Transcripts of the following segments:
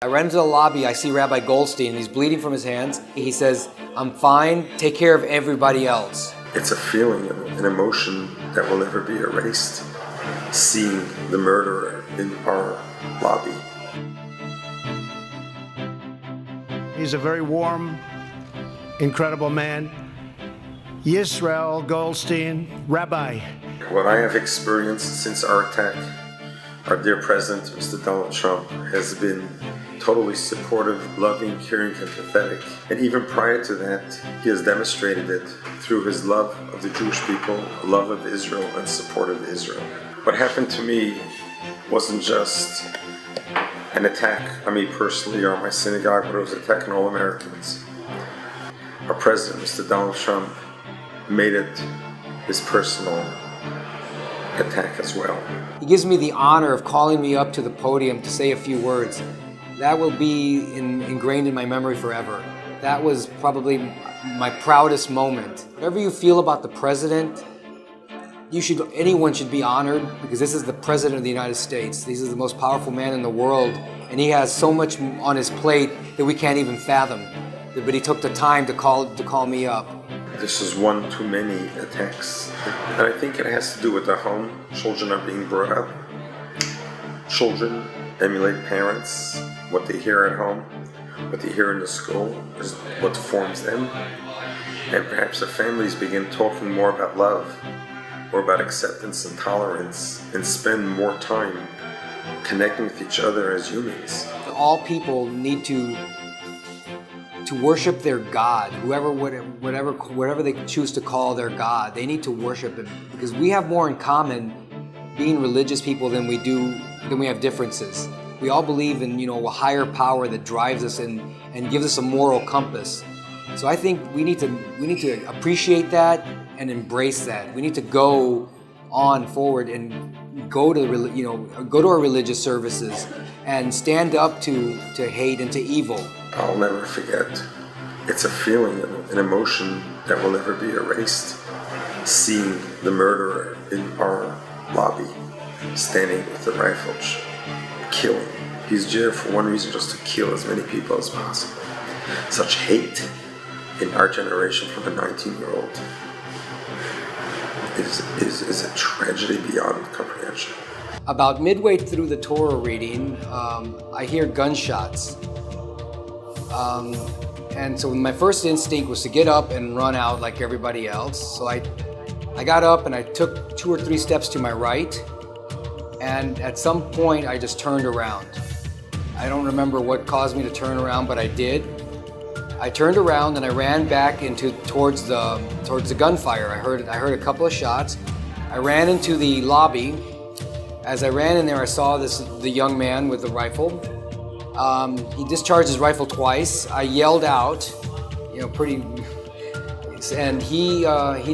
I ran into the lobby, I see Rabbi Goldstein, he's bleeding from his hands. He says, "I'm fine, take care of everybody else." It's a feeling, an emotion that will never be erased, seeing the murderer in our lobby. He's a very warm, incredible man. Yisrael Goldstein, Rabbi. What I have experienced since our attack, our dear President, Mr. Donald Trump, has been totally supportive, loving, caring, and empathetic. And even prior to that, he has demonstrated it through his love of the Jewish people, love of Israel, and support of Israel. What happened to me wasn't just an attack on me personally or on my synagogue, but it was an attack on all Americans. Our President, Mr. Donald Trump, made it his personal attack as well. He gives me the honor of calling me up to the podium to say a few words. That will be ingrained in my memory forever. That was probably my proudest moment. Whatever you feel about the president, anyone should be honored, because this is the president of the United States. This is the most powerful man in the world, and he has so much on his plate that we can't even fathom. But he took the time to call me up. This is one too many attacks. And I think it has to do with the home. Children are being brought up. Children emulate parents. What they hear at home, what they hear in the school is what forms them. And perhaps the families begin talking more about love, more about acceptance and tolerance, and spend more time connecting with each other as humans. All people need to worship their God, whatever they choose to call their God. They need to worship Him, because we have more in common being religious people than we have differences. We all believe in a higher power that drives us and gives us a moral compass. So I think we need to appreciate that and embrace that. We need to go on forward and go to our religious services and stand up to hate and to evil. I'll never forget. It's a feeling, an emotion that will never be erased, seeing the murderer in our lobby, standing with the rifle, killing. He's there for one reason, just to kill as many people as possible. Such hate in our generation from a 19-year-old is a tragedy beyond comprehension. About midway through the Torah reading, I hear gunshots. And so my first instinct was to get up and run out like everybody else. So I got up and I took 2 or 3 steps to my right. And at some point, I just turned around. I don't remember what caused me to turn around, but I did. I turned around and I ran back towards the gunfire. I heard a couple of shots. I ran into the lobby. As I ran in there, I saw the young man with the rifle. He discharged his rifle twice. I yelled out, and he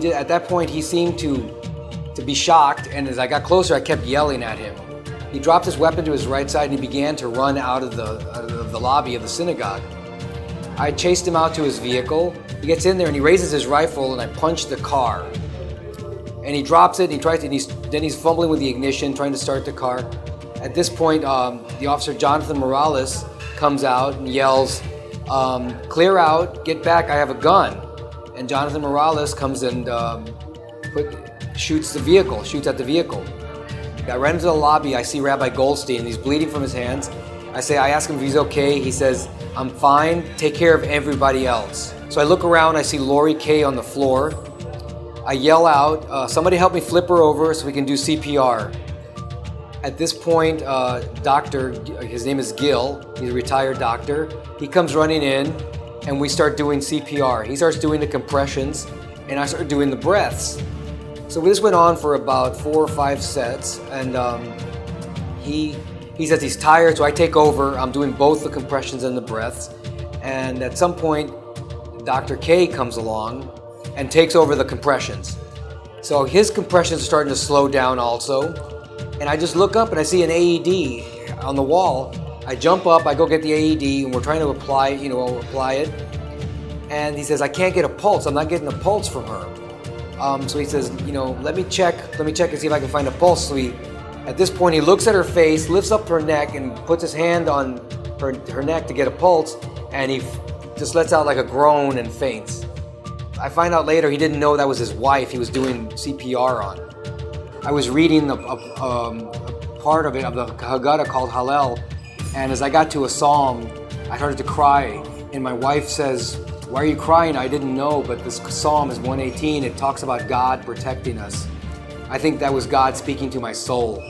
did. At that point, he seemed to be shocked, and as I got closer, I kept yelling at him. He dropped his weapon to his right side and he began to run out of the lobby of the synagogue. I chased him out to his vehicle. He gets in there and he raises his rifle, and I punch the car. And he drops it, and then he's fumbling with the ignition, trying to start the car. At this point, the officer, Jonathan Morales, comes out and yells, "Clear out, get back, I have a gun." And Jonathan Morales comes and shoots at the vehicle. I ran into the lobby, I see Rabbi Goldstein, and he's bleeding from his hands. I ask him if he's okay. He says, "I'm fine, take care of everybody else." So I look around, I see Lori Kay on the floor. I yell out, "Somebody help me flip her over so we can do CPR." At this point, doctor, his name is Gil, he's a retired doctor. He comes running in and we start doing CPR. He starts doing the compressions and I start doing the breaths. So this went on for about 4 or 5 sets, and he says he's tired, so I take over. I'm doing both the compressions and the breaths. And at some point, Dr. K comes along and takes over the compressions. So his compressions are starting to slow down also. And I just look up and I see an AED on the wall. I jump up, I go get the AED, and we're trying to apply it. And he says, "I can't get a pulse. I'm not getting a pulse from her." So he says, let me check and see if I can find a pulse. So at this point, he looks at her face, lifts up her neck, and puts his hand on her neck to get a pulse, and he just lets out like a groan and faints. I find out later he didn't know that was his wife he was doing CPR on. I was reading a part of it, of the Haggadah called Hallel, and as I got to a psalm, I started to cry, and my wife says, "Why are you crying?" I didn't know, but this psalm is 118. It talks about God protecting us. I think that was God speaking to my soul.